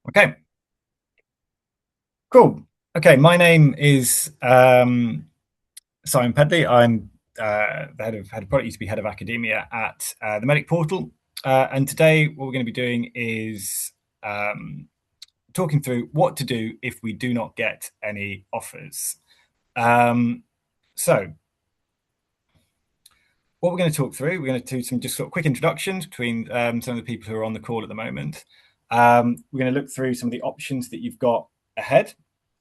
Okay, cool. Okay, my name is Simon Pedley. I'm the head of product, used to be head of academia at the Medic Portal. And today, what we're going to be doing is talking through what to do if we do not get any offers. So, what we're going to talk through, we're going to do some just sort of quick introductions between some of the people who are on the call at the moment. We're going to look through some of the options that you've got ahead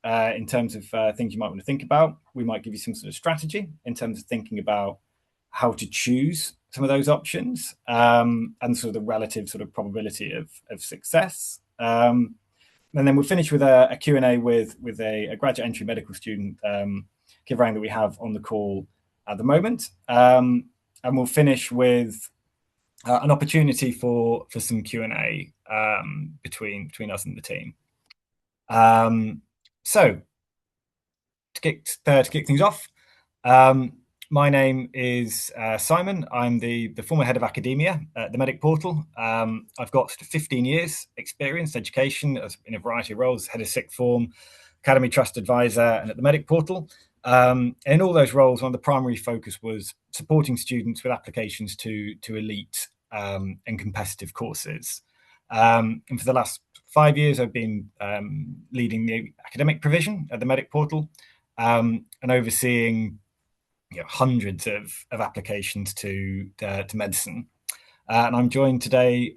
in terms of things you might want to think about. We might give you some sort of strategy in terms of thinking about how to choose some of those options and sort of the relative sort of probability of success. And then we'll finish with a Q&A with a graduate entry medical student, Kivrang, that we have on the call at the moment. And we'll finish with an opportunity for some Q&A between us and the team. So to kick things off, my name is Simon. I'm the former head of academia at the Medic Portal. I've got 15 years experience education in a variety of roles, head of sixth form, academy trust advisor, and at the Medic Portal. In all those roles, one of the primary focus was supporting students with applications to elite and competitive courses. And for the last 5 years, I've been leading the academic provision at the Medic Portal and overseeing hundreds of applications to medicine. And I'm joined today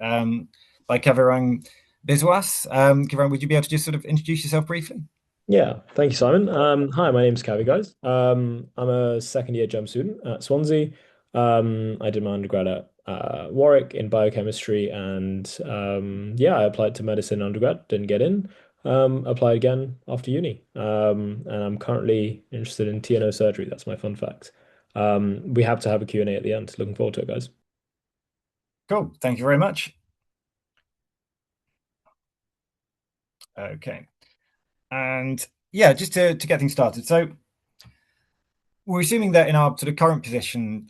by Kivrang Biswas. Kivrang, would you be able to just sort of introduce yourself briefly? Yeah, thank you, Simon. Hi, my name's Cavi, guys. I'm a second year GEM student at Swansea. I did my undergrad at Warwick in biochemistry, and yeah, I applied to medicine undergrad, didn't get in. Applied again after uni, and I'm currently interested in TNO surgery. That's my fun fact. We have to have a Q&A at the end. Looking forward to it, guys. Cool. Thank you very much. Okay. And yeah, just to get things started. So we're assuming that in our sort of current position,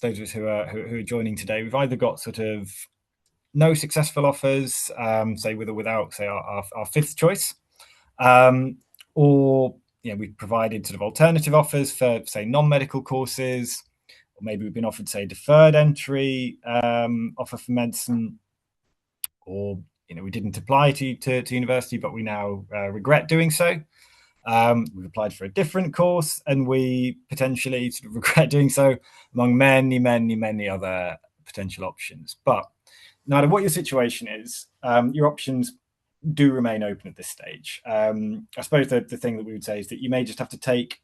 those of us who are joining today, we've either got sort of no successful offers, say with or without, say our fifth choice, or we've provided sort of alternative offers for say non-medical courses, or maybe we've been offered say deferred entry offer for medicine, or we didn't apply to university, but we now regret doing so. We've applied for a different course, and we potentially sort of regret doing so, among many other potential options. But no matter what your situation is, your options do remain open at this stage. I suppose the thing that we would say is that you may just have to take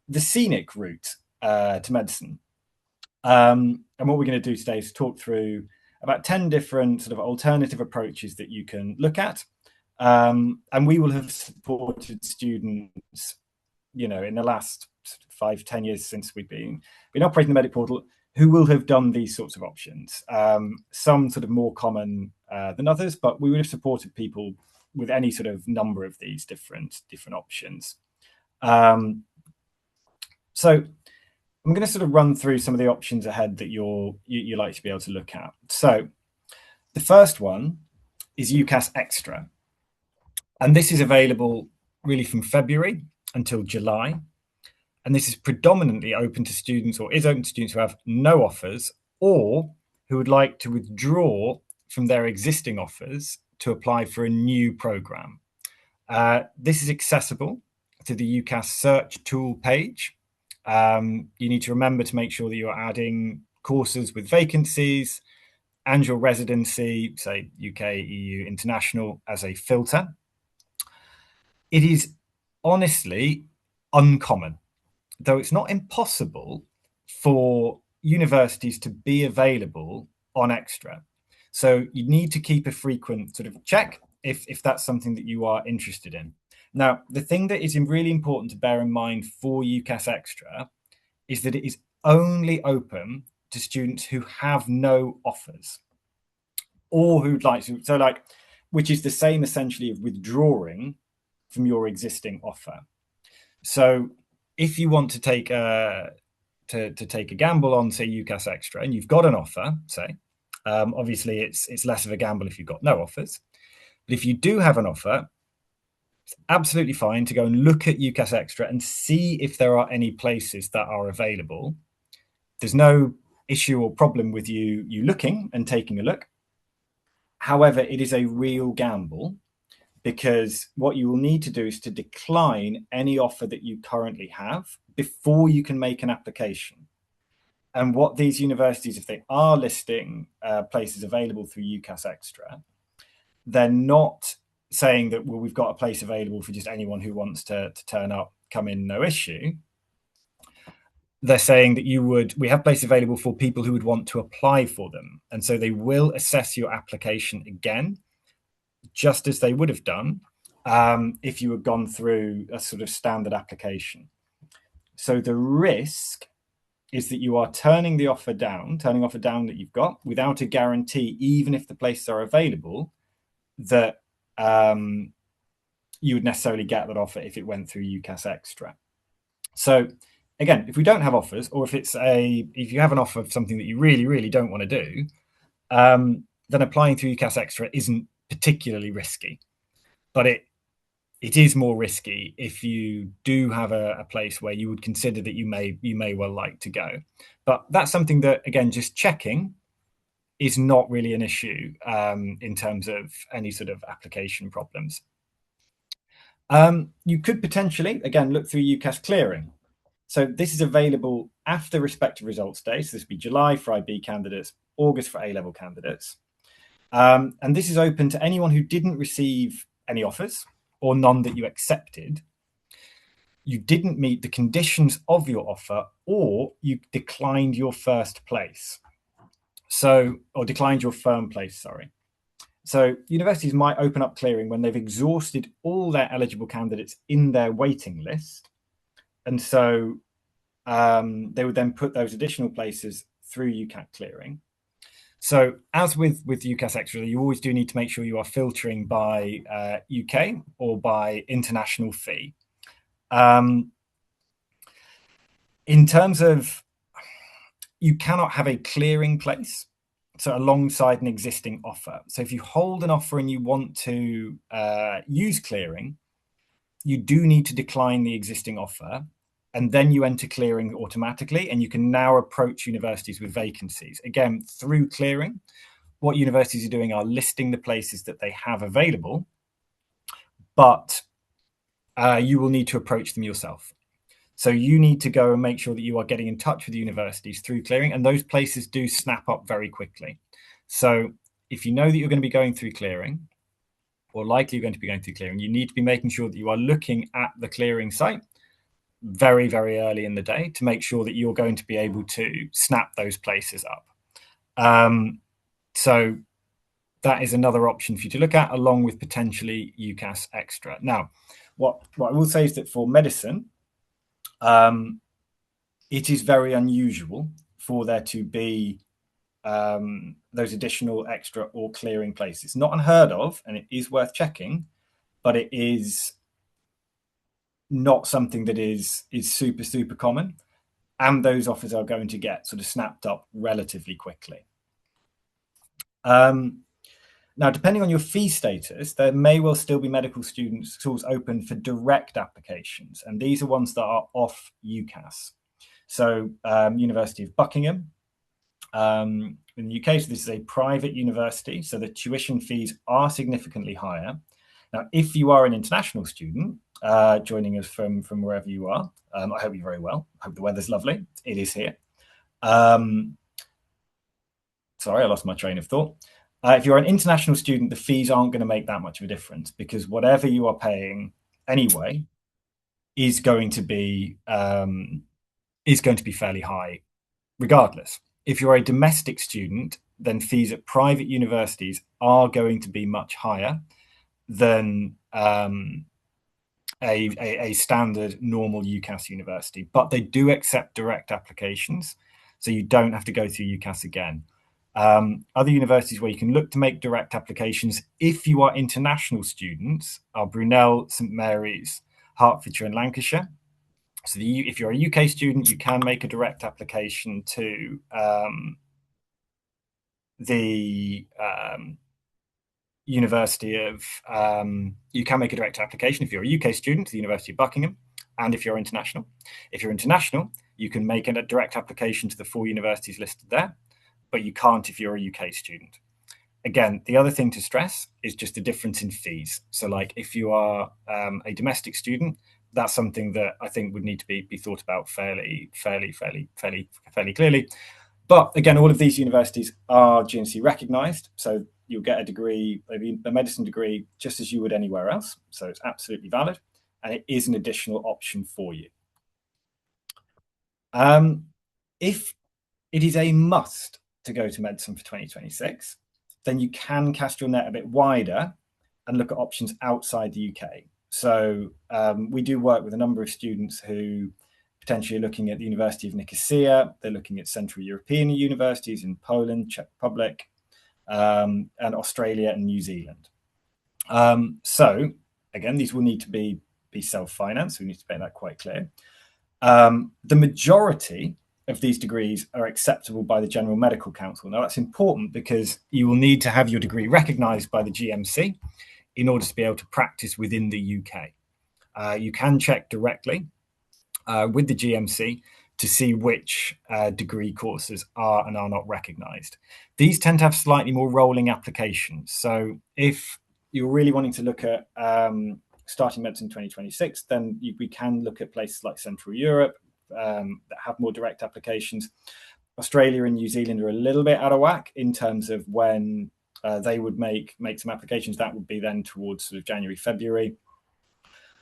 the scenic route to medicine. And what we're going to do today is talk through about 10 different sort of alternative approaches that you can look at. And we will have supported students, in the last 5-10 years since we've been operating the Medic Portal, who will have done these sorts of options. Some sort of more common than others, but we would have supported people with any sort of number of these different options. So I'm going to sort of run through some of the options ahead that you like to be able to look at. So the first one is UCAS Extra. And this is available really from February until July. And this is predominantly open to students, or is open to students who have no offers or who would like to withdraw from their existing offers to apply for a new program. This is accessible to the UCAS search tool page. You need to remember to make sure that you're adding courses with vacancies and your residency, say UK, EU, international, as a filter. It is honestly uncommon, though it's not impossible, for universities to be available on Extra. So you need to keep a frequent sort of check if that's something that you are interested in. Now, the thing that is really important to bear in mind for UCAS Extra is that it is only open to students who have no offers or who'd like to, so like, which is the same essentially of withdrawing from your existing offer. So if you want to take a gamble on, say, UCAS Extra, and you've got an offer, say, obviously it's less of a gamble if you've got no offers. But if you do have an offer, it's absolutely fine to go and look at UCAS Extra and see if there are any places that are available. There's no issue or problem with you looking and taking a look. However, it is a real gamble because what you will need to do is to decline any offer that you currently have before you can make an application. And what these universities, if they are listing places available through UCAS Extra, they're not saying that, well, we've got a place available for just anyone who wants to turn up, come in, no issue. They're saying that we have places available for people who would want to apply for them. And so they will assess your application again, just as they would have done if you had gone through a sort of standard application. So the risk is that you are turning the offer down, that you've got without a guarantee, even if the places are available, that you would necessarily get that offer if it went through UCAS Extra. So again, if we don't have offers, or if you have an offer of something that you really, really don't want to do, then applying through UCAS Extra isn't particularly risky. But it is more risky if you do have a place where you would consider that you may well like to go. But that's something that, again, just checking is not really an issue in terms of any sort of application problems. You could potentially, again, look through UCAS clearing. So this is available after respective results day. So this would be July for IB candidates, August for A-level candidates. And this is open to anyone who didn't receive any offers or none that you accepted. You didn't meet the conditions of your offer, or you declined your first place. Or declined your firm place, sorry. So universities might open up clearing when they've exhausted all their eligible candidates in their waiting list. And so they would then put those additional places through UCAS clearing. So as with UCAS Extra, you always do need to make sure you are filtering by UK or by international fee. In terms of, you cannot have a clearing place, so alongside an existing offer. So if you hold an offer and you want to use clearing, you do need to decline the existing offer, and then you enter clearing automatically, and you can now approach universities with vacancies. Again, through clearing, what universities are doing are listing the places that they have available, but you will need to approach them yourself. So you need to go and make sure that you are getting in touch with universities through clearing, and those places do snap up very quickly. So if you know that you're going to be going through clearing, or likely you're going to be going through clearing, you need to be making sure that you are looking at the clearing site very, very early in the day to make sure that you're going to be able to snap those places up. So that is another option for you to look at, along with potentially UCAS Extra. Now, what I will say is that for medicine, it is very unusual for there to be those additional extra or clearing places. It's not unheard of, and it is worth checking, but it is not something that is super, super common. And those offers are going to get sort of snapped up relatively quickly. Now, depending on your fee status, there may well still be medical schools open for direct applications, and these are ones that are off UCAS. So University of Buckingham in the UK, so this is a private university, so the tuition fees are significantly higher. Now, if you are an international student joining us from wherever you are, I hope you're very well. I hope the weather's lovely. It is here. Sorry, I lost my train of thought. If you're an international student, the fees aren't going to make that much of a difference, because whatever you are paying anyway is going to be fairly high regardless. If you're a domestic student, then fees at private universities are going to be much higher than a standard normal UCAS university, but they do accept direct applications, so you don't have to go through UCAS again. Other universities where you can look to make direct applications if you are international students are Brunel, St Mary's, Hertfordshire and Lancashire. So if you're a UK student, you can make a direct application to the University of, you can make a direct application if you're a UK student to the University of Buckingham, and if you're international. If you're international, you can make a direct application to the 4 universities listed there, but you can't if you're a UK student. Again, the other thing to stress is just the difference in fees. So, like if you are a domestic student, that's something that I think would need to be thought about fairly clearly. But again, all of these universities are GMC recognised, so you'll get a degree, a medicine degree, just as you would anywhere else. So it's absolutely valid, and it is an additional option for you. If it is a must to go to medicine for 2026, then you can cast your net a bit wider and look at options outside the UK. So we do work with a number of students who potentially are looking at the University of Nicosia. They're looking at Central European universities in Poland, Czech Republic, and Australia and New Zealand. So again, these will need to be self-financed. So we need to make that quite clear. The majority of these degrees are acceptable by the General Medical Council. Now, that's important because you will need to have your degree recognised by the GMC in order to be able to practice within the UK. You can check directly with the GMC to see which degree courses are and are not recognised. These tend to have slightly more rolling applications. So if you're really wanting to look at starting medicine 2026, then we can look at places like Central Europe that have more direct applications. Australia and New Zealand are a little bit out of whack in terms of when they would make some applications. That would be then towards sort of January, February.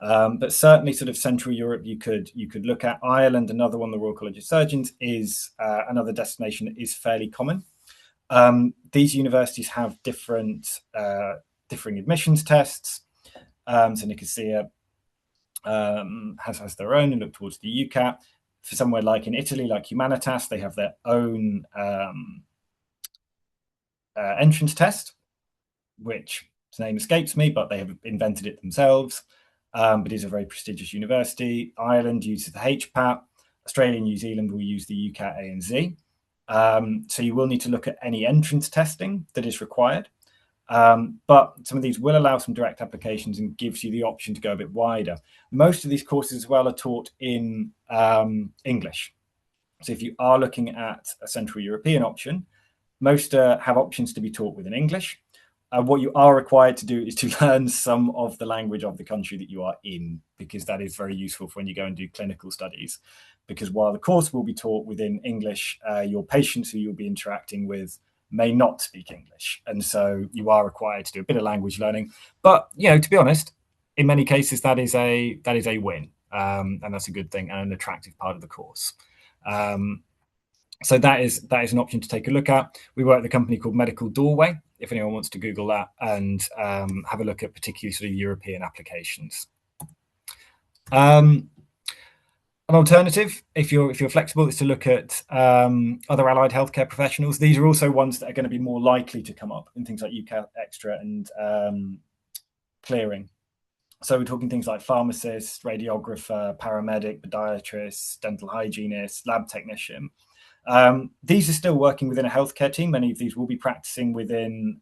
But certainly sort of Central Europe, you could look at. Ireland, another one, the Royal College of Surgeons, is another destination that is fairly common. These universities have differing admissions tests. So Nicosia has their own and look towards the UCAT. For somewhere like in Italy, like Humanitas, they have their own entrance test, which its name escapes me, but they have invented it themselves. But is a very prestigious university. Ireland uses the HPAT. Australia and New Zealand will use the UCAT A and Z. So you will need to look at any entrance testing that is required. But some of these will allow some direct applications and gives you the option to go a bit wider. Most of these courses as well are taught in English. So if you are looking at a Central European option, most have options to be taught within English. What you are required to do is to learn some of the language of the country that you are in, because that is very useful for when you go and do clinical studies. Because while the course will be taught within English, your patients who you'll be interacting with may not speak English. And so you are required to do a bit of language learning. But, to be honest, in many cases, that is a win. And that's a good thing and an attractive part of the course. So that is an option to take a look at. We work with a company called Medical Doorway, if anyone wants to Google that and have a look at particularly sort of European applications. An alternative, if you're flexible, is to look at other allied healthcare professionals. These are also ones that are going to be more likely to come up in things like UCAT Extra and clearing. So we're talking things like pharmacist, radiographer, paramedic, podiatrist, dental hygienist, lab technician. These are still working within a healthcare team. Many of these will be practicing within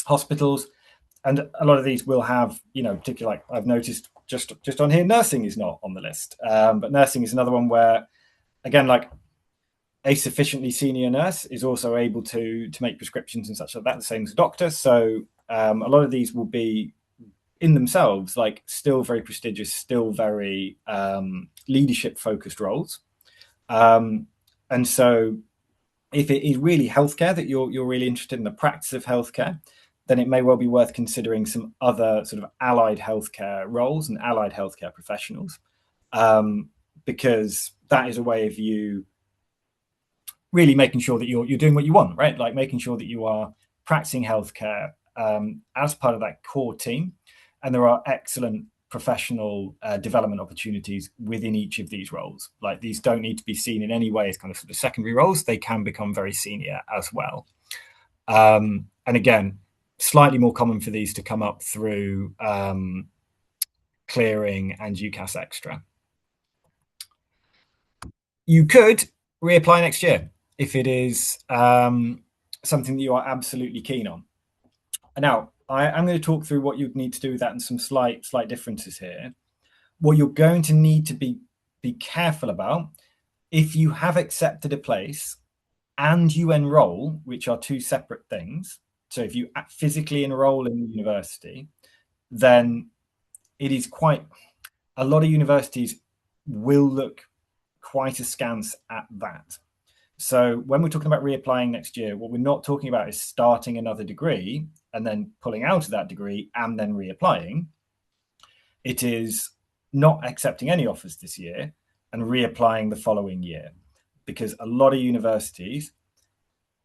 hospitals, and a lot of these will have, particularly like I've noticed just on here, nursing is not on the list, but nursing is another one where, again, like a sufficiently senior nurse is also able to make prescriptions and such like that, the same as a doctor. So a lot of these will be in themselves like still very prestigious, still very leadership focused roles. And so if it is really healthcare that you're really interested in, the practice of healthcare, then it may well be worth considering some other sort of allied healthcare roles and allied healthcare professionals, because that is a way of you really making sure that you're doing what you want, right? Like making sure that you are practicing healthcare as part of that core team. And there are excellent professional development opportunities within each of these roles. Like these don't need to be seen in any way as kind of sort of secondary roles. They can become very senior as well. And again, slightly more common for these to come up through clearing and UCAS Extra. You could reapply next year if it is something that you are absolutely keen on. Now, I'm going to talk through what you'd need to do with that and some slight differences here. What you're going to need to be careful about, if you have accepted a place and you enroll, which are two separate things. So if you physically enroll in the university, then it is quite, a lot of universities will look quite askance at that. So when we're talking about reapplying next year, what we're not talking about is starting another degree and then pulling out of that degree and then reapplying. It is not accepting any offers this year and reapplying the following year, because a lot of universities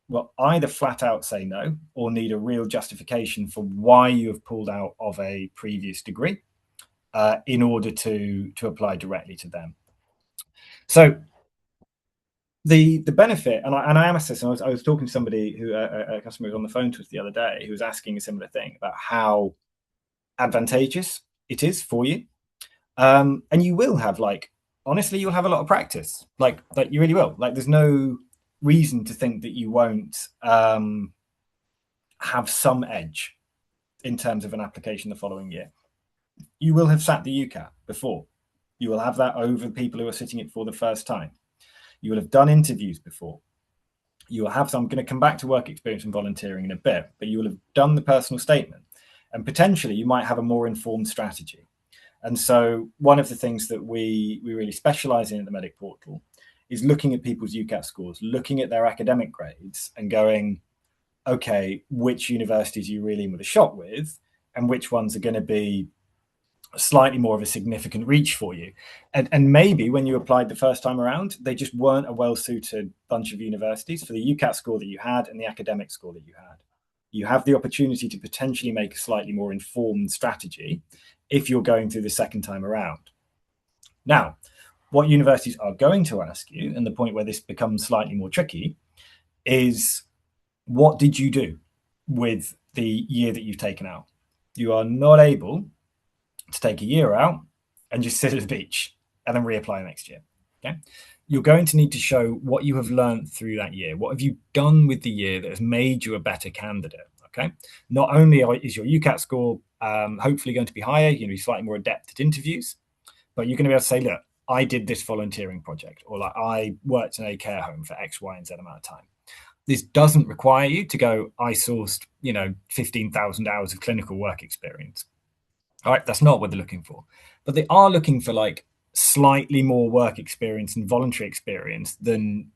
will either flat out say no or need a real justification for why you have pulled out of a previous degree in order to apply directly to them. So the benefit, and I am assessing, I was talking to somebody who, a customer who was on the phone to us the other day, who was asking a similar thing about how advantageous it is for you. And you will have, like, honestly, you'll have a lot of practice. Like you really will. Like, there's no reason to think that you won't have some edge in terms of an application the following year. You will have sat the UCAT before. You will have that over people who are sitting it for the first time. You will have done interviews before. You will have some, I'm going to come back to work experience and volunteering in a bit, but you will have done the personal statement. And potentially you might have a more informed strategy. And so one of the things that we really specialize in at the Medic Portal is looking at people's UCAT scores, looking at their academic grades and going, okay, which universities are you really in with a shot with, and which ones are going to be slightly more of a significant reach for you. And maybe when you applied the first time around, they just weren't a well-suited bunch of universities for the UCAT score that you had and the academic score that you had. You have the opportunity to potentially make a slightly more informed strategy if you're going through the second time around. Now, what universities are going to ask you, and the point where this becomes slightly more tricky, is what did you do with the year that you've taken out? You are not able to take a year out and just sit at the beach and then reapply next year. Okay. You're going to need to show what you have learned through that year. What have you done with the year that has made you a better candidate? Okay. Not only is your UCAT score hopefully going to be higher, you're going to be slightly more adept at interviews, but you're going to be able to say, look, I did this volunteering project, or like I worked in a care home for X, Y, and Z amount of time. This doesn't require you to go, I sourced, 15,000 hours of clinical work experience. All right, that's not what they're looking for. But they are looking for like slightly more work experience and voluntary experience than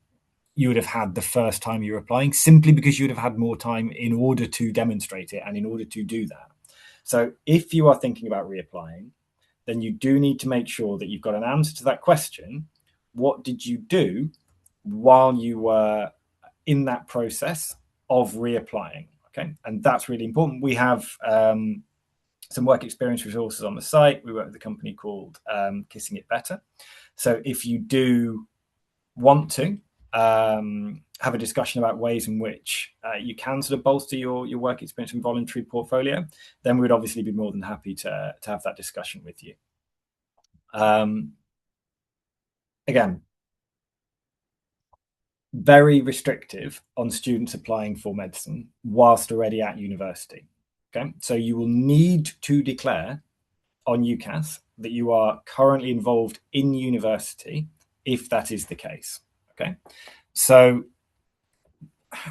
you would have had the first time you were applying, simply because you would have had more time in order to demonstrate it and in order to do that. So if you are thinking about reapplying, then you do need to make sure that you've got an answer to that question. What did you do while you were in that process of reapplying? Okay, and that's really important. We have some work experience resources on the site. We work with a company called Kissing It Better. So if you do want to have a discussion about ways in which you can sort of bolster your work experience and voluntary portfolio, then we would obviously be more than happy to have that discussion with you. Again, very restrictive on students applying for medicine whilst already at university. Okay, so you will need to declare on UCAS that you are currently involved in university if that is the case. Okay, so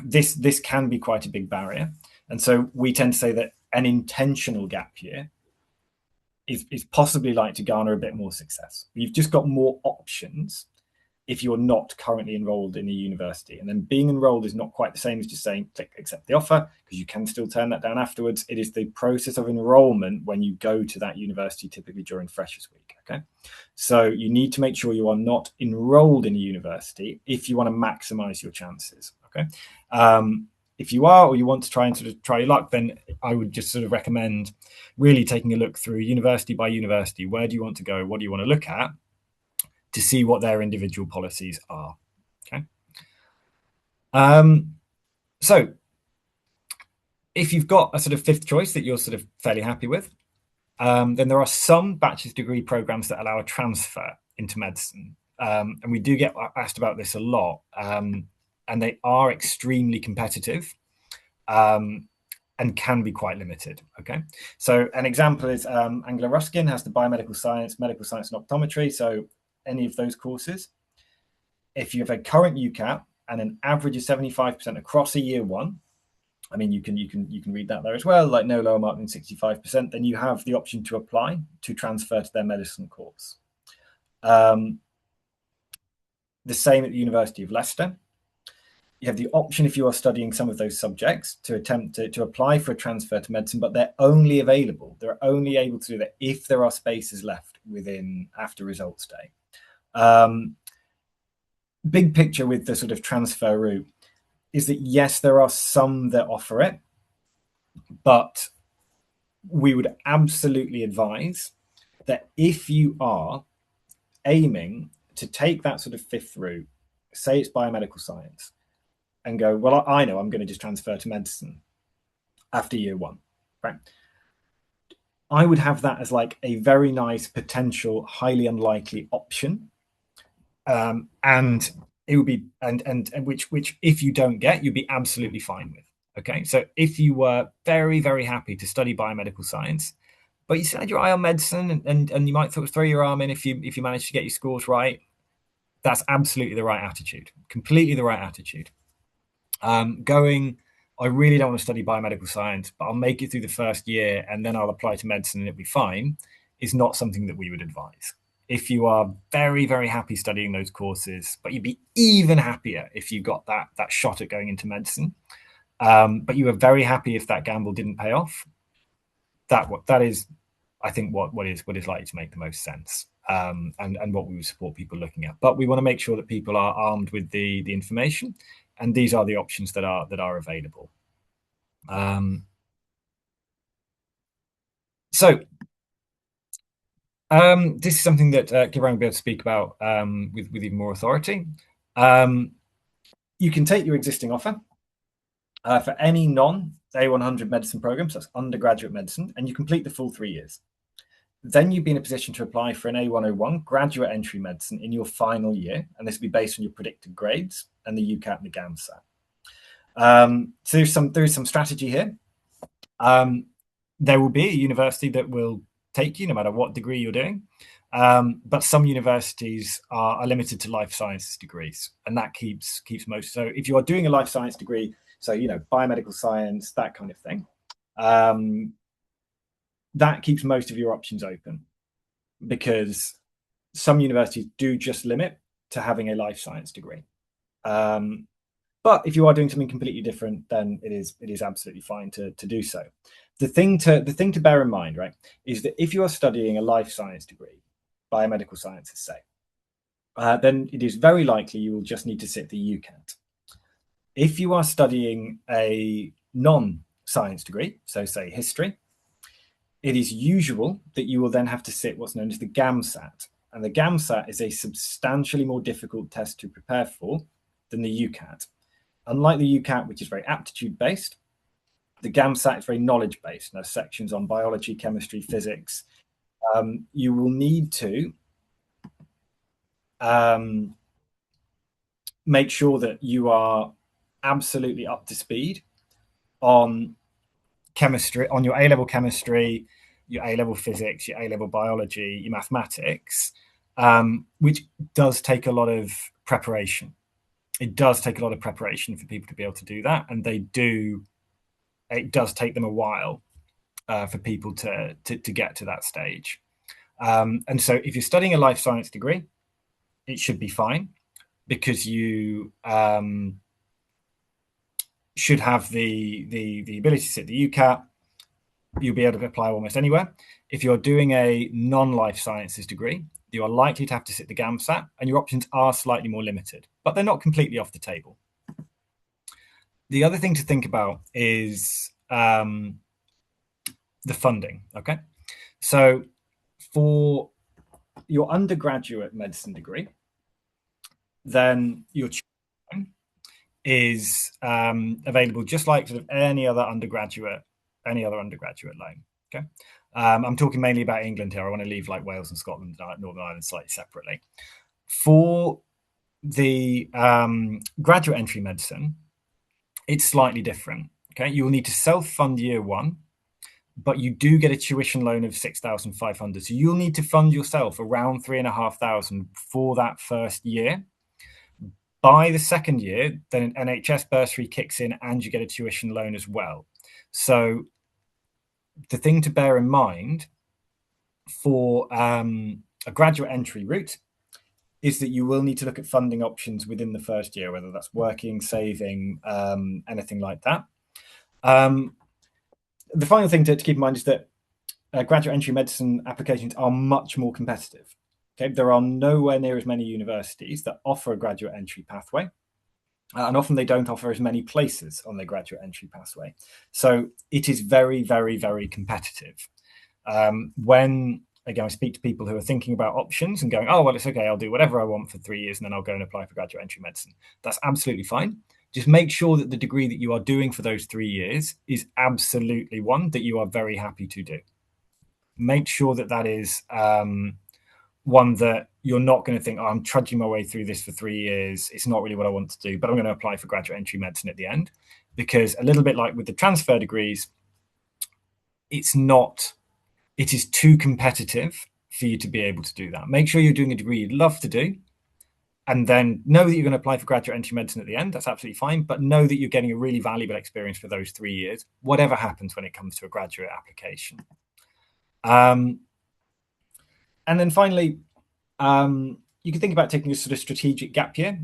this can be quite a big barrier, and so we tend to say that an intentional gap year is possibly like to garner a bit more success. You've just got more options if you're not currently enrolled in a university. And then being enrolled is not quite the same as just saying click accept the offer, because you can still turn that down afterwards. It is the process of enrollment when you go to that university, typically during Freshers Week. Okay, so you need to make sure you are not enrolled in a university if you want to maximize your chances. Okay, if you are, or you want to try and sort of try your luck, then I would just sort of recommend really taking a look through university by university. Where do you want to go? What do you want to look at, to see what their individual policies are. Okay. So if you've got a sort of fifth choice that you're sort of fairly happy with, then there are some bachelor's degree programs that allow a transfer into medicine. And we do get asked about this a lot. And they are extremely competitive. And and can be quite limited. Okay, so an example is Angela Ruskin has the biomedical science, medical science, and optometry. So any of those courses, if you have a current UCAT and an average of 75% across a year one, I mean, you can read that there as well, like no lower mark than 65%, then you have the option to apply to transfer to their medicine course. The same at the University of Leicester. You have the option, if you are studying some of those subjects, to attempt to apply for a transfer to medicine, but they're only available. They're only able to do that if there are spaces left within after results day. Big picture with the sort of transfer route is that, yes, there are some that offer it, but we would absolutely advise that if you are aiming to take that sort of fifth route, say it's biomedical science, and go, well, I know I'm going to just transfer to medicine after year one, right? I would have that as like a very nice potential, highly unlikely option. And it would be, and which if you don't get, you'd be absolutely fine with. Okay. So if you were very, very happy to study biomedical science, but you set your eye on medicine and you might throw your arm in if you manage to get your scores right, that's absolutely the right attitude, completely the right attitude. I really don't want to study biomedical science, but I'll make it through the first year and then I'll apply to medicine and it'll be fine, is not something that we would advise. If you are very, very happy studying those courses, but you'd be even happier if you got that shot at going into medicine, but you were very happy if that gamble didn't pay off, that is, I think, what is likely to make the most sense, and what we would support people looking at. But we want to make sure that people are armed with the information, and these are the options that are available. So this is something that Gibran will be able to speak about with even more authority. You can take your existing offer for any non-A100 medicine programs, that's undergraduate medicine, and you complete the full 3 years. Then you'd be in a position to apply for an A101 graduate entry medicine in your final year, and this will be based on your predicted grades and the UCAT and the GAMSAT. So there's some strategy here. There will be a university that will take you no matter what degree you're doing, but some universities are limited to life sciences degrees, and that keeps most. So if you are doing a life science degree, so biomedical science, that kind of thing, that keeps most of your options open, because some universities do just limit to having a life science degree. But if you are doing something completely different, then it is absolutely fine to do so. The thing to bear in mind, right, is that if you are studying a life science degree, biomedical sciences, say, then it is very likely you will just need to sit the UCAT. If you are studying a non-science degree, so say history, it is usual that you will then have to sit what's known as the GAMSAT. And the GAMSAT is a substantially more difficult test to prepare for than the UCAT. Unlike the UCAT, which is very aptitude-based, the GAMSAT is very knowledge-based. There's sections on biology, chemistry, physics. You will need to make sure that you are absolutely up to speed on chemistry, on your A-level chemistry, your A-level physics, your A-level biology, your mathematics, which does take a lot of preparation. It does take a lot of preparation for people to be able to do that, and it does take them a while for people to get to that stage. And so if you're studying a life science degree, it should be fine, because you should have the ability to sit the UCAT. You'll be able to apply almost anywhere. If you're doing a non-life sciences degree, you are likely to have to sit the GAMSAT, and your options are slightly more limited, but they're not completely off the table. The other thing to think about is the funding. Okay, so for your undergraduate medicine degree, then your tuition is available just like sort of any other undergraduate loan. Okay, I'm talking mainly about England here. I want to leave like Wales and Scotland, Northern Ireland slightly separately. For the graduate entry medicine, it's slightly different. Okay, you will need to self-fund year one, but you do get a tuition loan of 6,500. So you'll need to fund yourself around 3,500 for that first year. By the second year, then an NHS bursary kicks in and you get a tuition loan as well. So the thing to bear in mind for a graduate entry route is that you will need to look at funding options within the first year, whether that's working, saving, anything like that. Um, the final thing to keep in mind is that graduate entry medicine applications are much more competitive. Okay, there are nowhere near as many universities that offer a graduate entry pathway, and often they don't offer as many places on their graduate entry pathway. So it is very, very, very competitive. When again I speak to people who are thinking about options and going, oh well, it's okay, I'll do whatever I want for 3 years and then I'll go and apply for graduate entry medicine. That's absolutely fine. Just make sure that the degree that you are doing for those 3 years is absolutely one that you are very happy to do. Make sure that that is one that you're not going to think, oh, I'm trudging my way through this for 3 years. It's not really what I want to do, but I'm going to apply for graduate entry medicine at the end. Because a little bit like with the transfer degrees, it's not, it is too competitive for you to be able to do that. Make sure you're doing a degree you'd love to do, and then know that you're going to apply for graduate entry medicine at the end. That's absolutely fine, but know that you're getting a really valuable experience for those 3 years, whatever happens when it comes to a graduate application. Um, and then finally, you can think about taking a sort of strategic gap year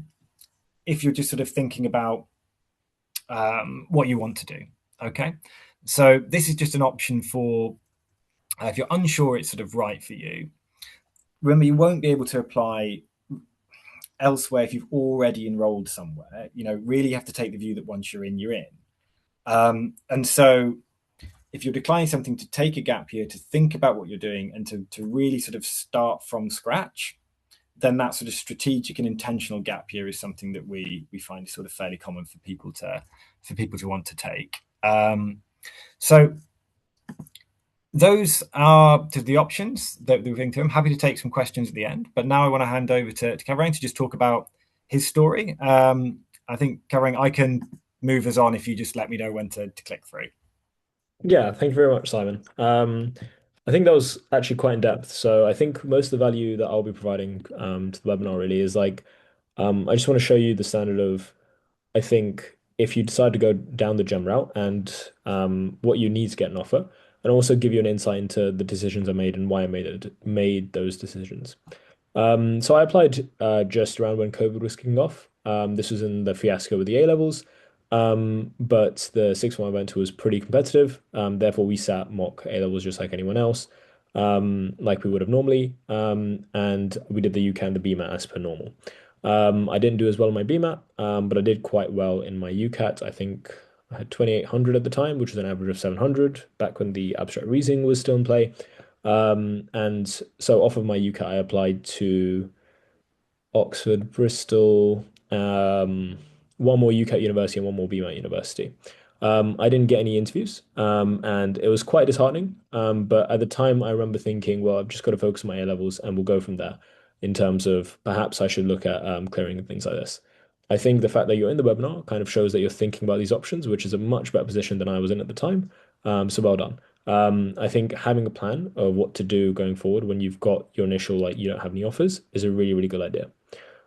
if you're just sort of thinking about what you want to do. Okay, so this is just an option for if you're unsure it's sort of right for you. Remember, you won't be able to apply elsewhere if you've already enrolled somewhere. You know, really have to take the view that once you're in, you're in. And so if you're declining something, to take a gap year, to think about what you're doing and to really sort of start from scratch, then that sort of strategic and intentional gap year is something that we find sort of fairly common for people to want to take. So those are the options that we're going through. I'm happy to take some questions at the end, but now I want to hand over to Kavering to just talk about his story. I think, Kavering, I can move us on if you just let me know when to click through. Yeah, thank you very much, Simon. I think that was actually quite in depth. So I think most of the value that I'll be providing to the webinar really is like I just want to show you the standard of I think if you decide to go down the gem route and what you need to get an offer, and also give you an insight into the decisions I made and why I made those decisions. So I applied just around when COVID was kicking off. This was in the fiasco with the A levels, but the sixth one event was pretty competitive. Therefore, we sat mock A levels just like anyone else, like we would have normally, and we did the UCAN, the BMAT as per normal. I didn't do as well in my BMAT, but I did quite well in my UCAT. I think I had 2,800 at the time, which was an average of 700 back when the abstract reasoning was still in play. And so off of my UCAT, I applied to Oxford, Bristol, one more UCAT university and one more BMAT university. I didn't get any interviews, and it was quite disheartening. But at the time, I remember thinking, well, I've just got to focus on my A levels, and we'll go from there. In terms of perhaps I should look at clearing and things like this. I think the fact that you're in the webinar kind of shows that you're thinking about these options, which is a much better position than I was in at the time. So well done. I think having a plan of what to do going forward when you've got your initial, like, you don't have any offers is a really, really good idea.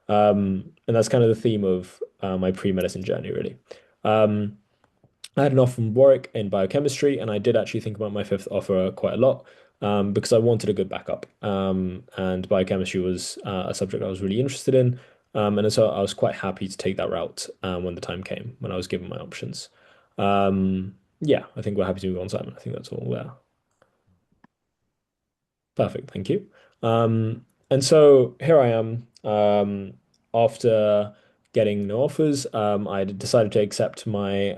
And that's kind of the theme of my pre-medicine journey, really. Um, I had an offer from Warwick in biochemistry, and I did actually think about my fifth offer quite a lot because I wanted a good backup. And biochemistry was a subject I was really interested in. And so I was quite happy to take that route when the time came, when I was given my options. Yeah, I think we're happy to move on, Simon. I think that's all there. Perfect, thank you. And so here I am. After getting no offers, I decided to accept my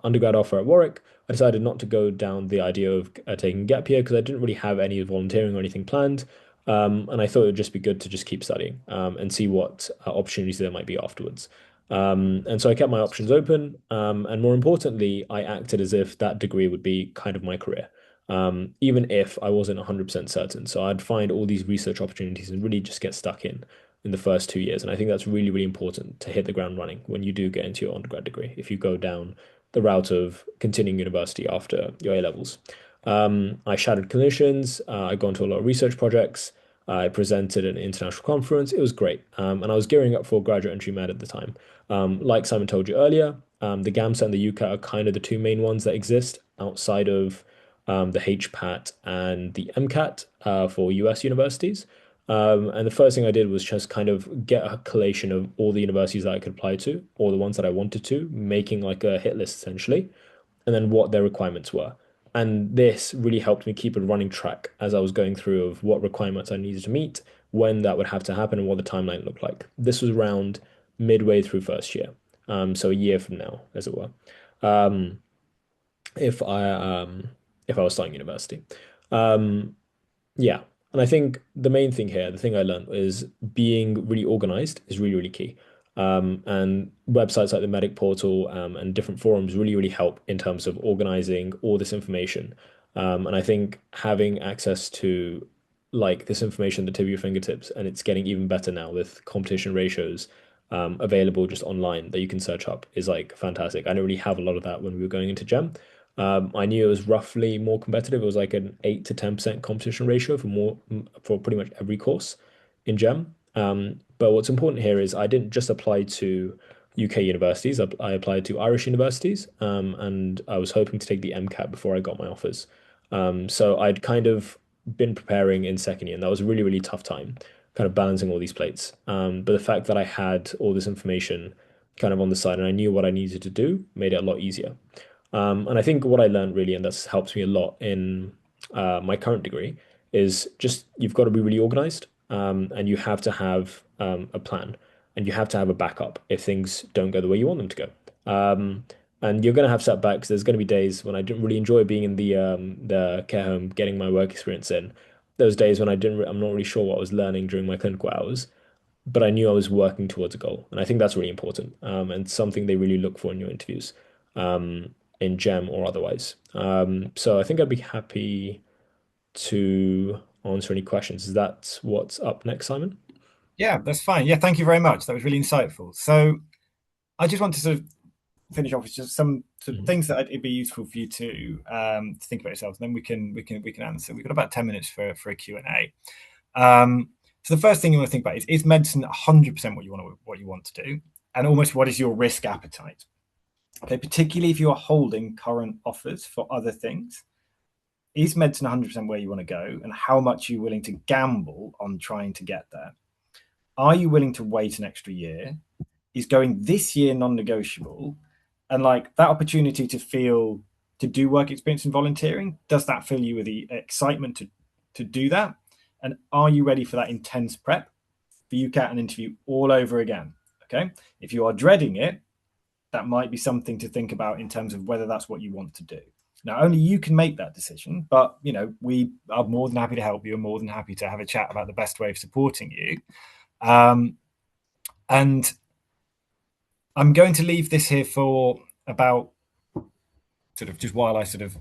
undergrad offer at Warwick. I decided not to go down the idea of taking a gap year because I didn't really have any volunteering or anything planned. And I thought it would just be good to just keep studying and see what opportunities there might be afterwards. And so I kept my options open. And more importantly, I acted as if that degree would be kind of my career even if I wasn't 100% certain. So I'd find all these research opportunities and really just get stuck in the first 2 years. And I think that's really, really important to hit the ground running when you do get into your undergrad degree, if you go down the route of continuing university after your A levels. I shadowed clinicians. I got into a lot of research projects. I presented at an international conference. It was great. And I was gearing up for graduate entry med at the time. Like Simon told you earlier, the GAMSAT and the UCAT are kind of the two main ones that exist outside of the HPAT and the MCAT for US universities. And the first thing I did was just kind of get a collation of all the universities that I could apply to, or the ones that I wanted to, making like a hit list essentially, and then what their requirements were. And this really helped me keep a running track as I was going through of what requirements I needed to meet, when that would have to happen, and what the timeline looked like. This was around midway through first year, so a year from now, as it were. Um, if I if I was starting university. Um, yeah. And I think the main thing here, the thing I learned is being really organized is really, really key. And websites like the Medic Portal and different forums really, really help in terms of organizing all this information. And I think having access to like this information at the tip of your fingertips, and it's getting even better now with competition ratios available just online that you can search up is like fantastic. I didn't really have a lot of that when we were going into GEM. I knew it was roughly more competitive. It was like an 8 to 10% competition ratio for pretty much every course in GEM. But what's important here is I didn't just apply to UK universities. I applied to Irish universities, and I was hoping to take the MCAT before I got my offers. So I'd kind of been preparing in second year, and that was a really, really tough time, kind of balancing all these plates. But the fact that I had all this information kind of on the side and I knew what I needed to do made it a lot easier. And I think what I learned really, and that's helped me a lot in my current degree, is just you've got to be really organized, and you have to have a plan, and you have to have a backup if things don't go the way you want them to go. And you're going to have setbacks. There's going to be days when I didn't really enjoy being in the care home, getting my work experience in. Those days when I'm not really sure what I was learning during my clinical hours, but I knew I was working towards a goal. And I think that's really important, and something they really look for in your interviews, in GEM or otherwise. So I think I'd be happy to answer any questions. Is that what's up next, Simon? Yeah, that's fine. Yeah, thank you very much. That was really insightful. So I just want to sort of finish off with just some sort of Mhm. things that it'd be useful for you to think about yourselves. And then we can answer. We've got about 10 minutes for a Q and A. So the first thing you want to think about is medicine 100% what you want to do, and almost what is your risk appetite? Okay, particularly if you are holding current offers for other things. Is medicine 100% where you want to go, and how much are you willing to gamble on trying to get there? Are you willing to wait an extra year? Is going this year non-negotiable? And like that opportunity to do work experience and volunteering, does that fill you with the excitement to do that? And are you ready for that intense prep for UCAT and interview all over again? Okay. If you are dreading it, that might be something to think about in terms of whether that's what you want to do. Now, only you can make that decision, but we are more than happy to help you and more than happy to have a chat about the best way of supporting you. And I'm going to leave this here for about sort of just while I sort of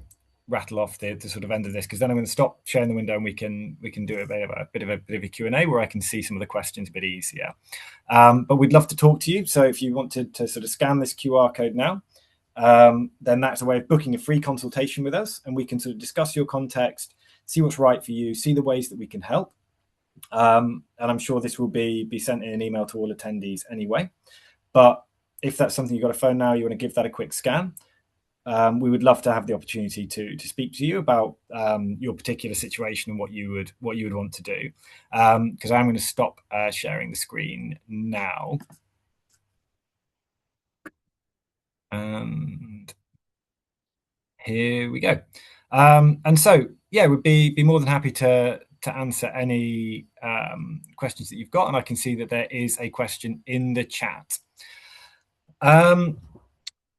rattle off the sort of end of this, because then I'm going to stop sharing the window and we can do a bit of a Q&A where I can see some of the questions a bit easier. But we'd love to talk to you. So if you want to sort of scan this QR code now, then that's a way of booking a free consultation with us, and we can sort of discuss your context, see what's right for you, see the ways that we can help. And I'm sure this will be sent in an email to all attendees anyway. But if that's something you've got a phone now, you want to give that a quick scan. We would love to have the opportunity to speak to you about your particular situation and what you would want to do. Because I'm going to stop sharing the screen now. And here we go. And so, yeah, we'd be more than happy to answer any questions that you've got. And I can see that there is a question in the chat.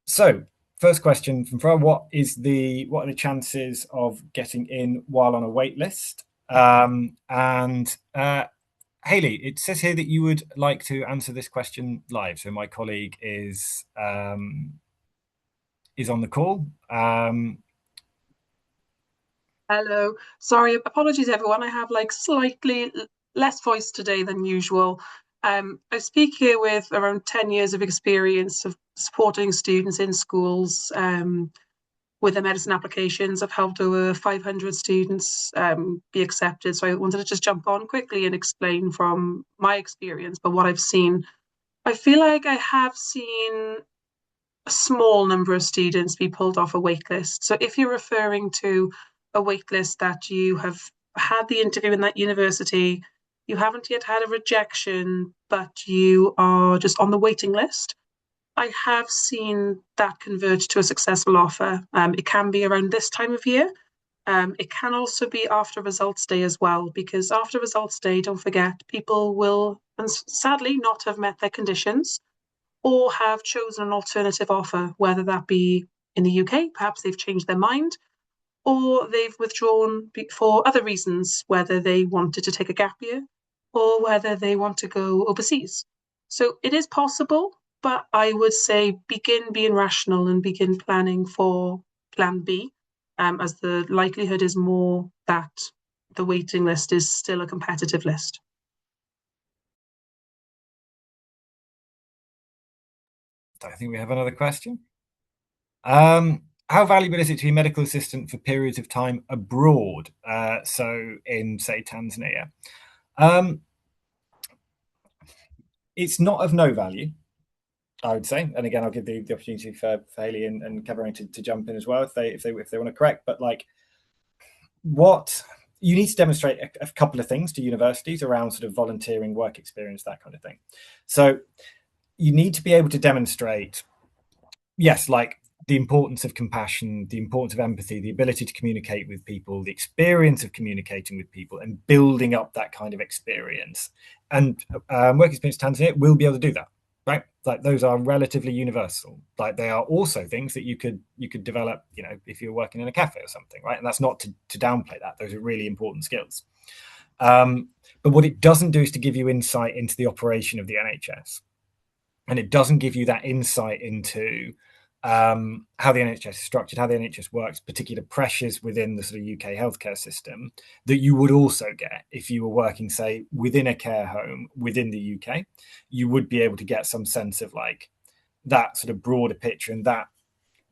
So, first question from Fro: what are the chances of getting in while on a wait list? And Haley, it says here that you would like to answer this question live. So my colleague is on the call. Hello. Sorry, apologies everyone. I have like slightly less voice today than usual. I speak here with around 10 years of experience of supporting students in schools with their medicine applications. I've helped over 500 students be accepted. So I wanted to just jump on quickly and explain from my experience, but what I've seen. I feel like I have seen a small number of students be pulled off a wait list. So if you're referring to a wait list that you have had the interview in that university, you haven't yet had a rejection, but you are just on the waiting list, I have seen that convert to a successful offer. It can be around this time of year. It can also be after results day as well, because after results day, don't forget, people will, and sadly, not have met their conditions or have chosen an alternative offer, whether that be in the UK, perhaps they've changed their mind, or they've withdrawn for other reasons, whether they wanted to take a gap year or whether they want to go overseas. So it is possible, but I would say begin being rational and begin planning for plan B, as the likelihood is more that the waiting list is still a competitive list. I think we have another question. How valuable is it to be a medical assistant for periods of time abroad? So in, say, Tanzania. It's not of no value, I would say. And again, I'll give the opportunity for Haley and Cameron to jump in as well if they want to correct. But like, what you need to demonstrate a couple of things to universities around sort of volunteering, work experience, that kind of thing. So you need to be able to demonstrate, yes, like the importance of compassion, the importance of empathy, the ability to communicate with people, the experience of communicating with people, and building up that kind of experience. And work experience Tanzania will be able to do that, right? Like those are relatively universal. Like they are also things that you could develop, you know, if you're working in a cafe or something, right? And that's not to downplay that. Those are really important skills. But what it doesn't do is to give you insight into the operation of the NHS, and it doesn't give you that insight into how the NHS is structured, how the NHS works, particular pressures within the sort of UK healthcare system that you would also get if you were working, say, within a care home within the UK. You would be able to get some sense of like that sort of broader picture and that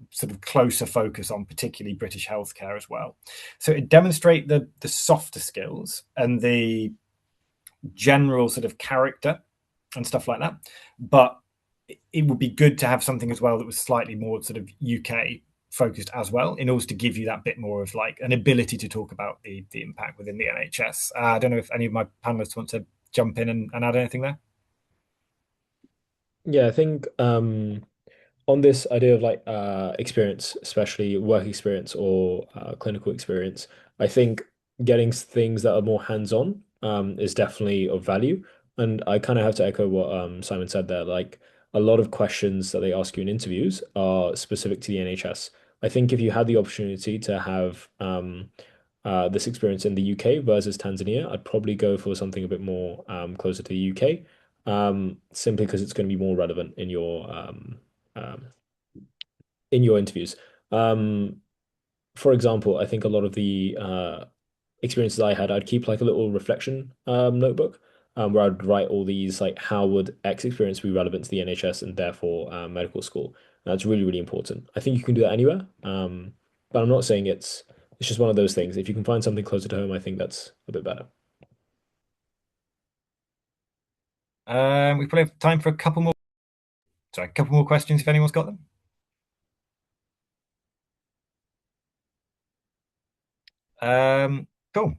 sort of closer focus on particularly British healthcare as well. So it demonstrates the softer skills and the general sort of character and stuff like that. But it would be good to have something as well that was slightly more sort of UK focused as well, in order to give you that bit more of like an ability to talk about the impact within the NHS. I don't know if any of my panelists want to jump in and add anything there. Yeah, I think on this idea of like experience, especially work experience or clinical experience, I think getting things that are more hands-on is definitely of value. And I kind of have to echo what Simon said there. Like a lot of questions that they ask you in interviews are specific to the NHS. I think if you had the opportunity to have this experience in the UK versus Tanzania, I'd probably go for something a bit more closer to the UK, simply because it's going to be more relevant um, in your interviews. Um, for example, I think a lot of the experiences I had, I'd keep like a little reflection notebook where I'd write all these like how would X experience be relevant to the NHS and therefore medical school. And that's really, really important. I think you can do that anywhere, but I'm not saying it's just one of those things. If you can find something closer to home, I think that's a bit better. We probably have time for a couple more. Sorry, a couple more questions if anyone's got them. Cool.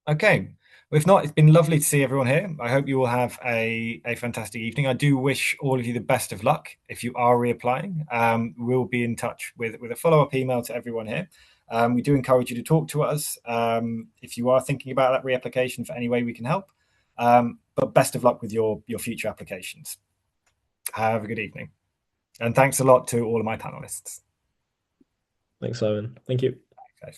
Okay. Well, if not, it's been lovely to see everyone here. I hope you all have a fantastic evening. I do wish all of you the best of luck if you are reapplying. We'll be in touch with a follow-up email to everyone here. We do encourage you to talk to us if you are thinking about that reapplication for any way we can help. But best of luck with your future applications. Have a good evening. And thanks a lot to all of my panelists. Thanks, Simon. Thank you. Bye.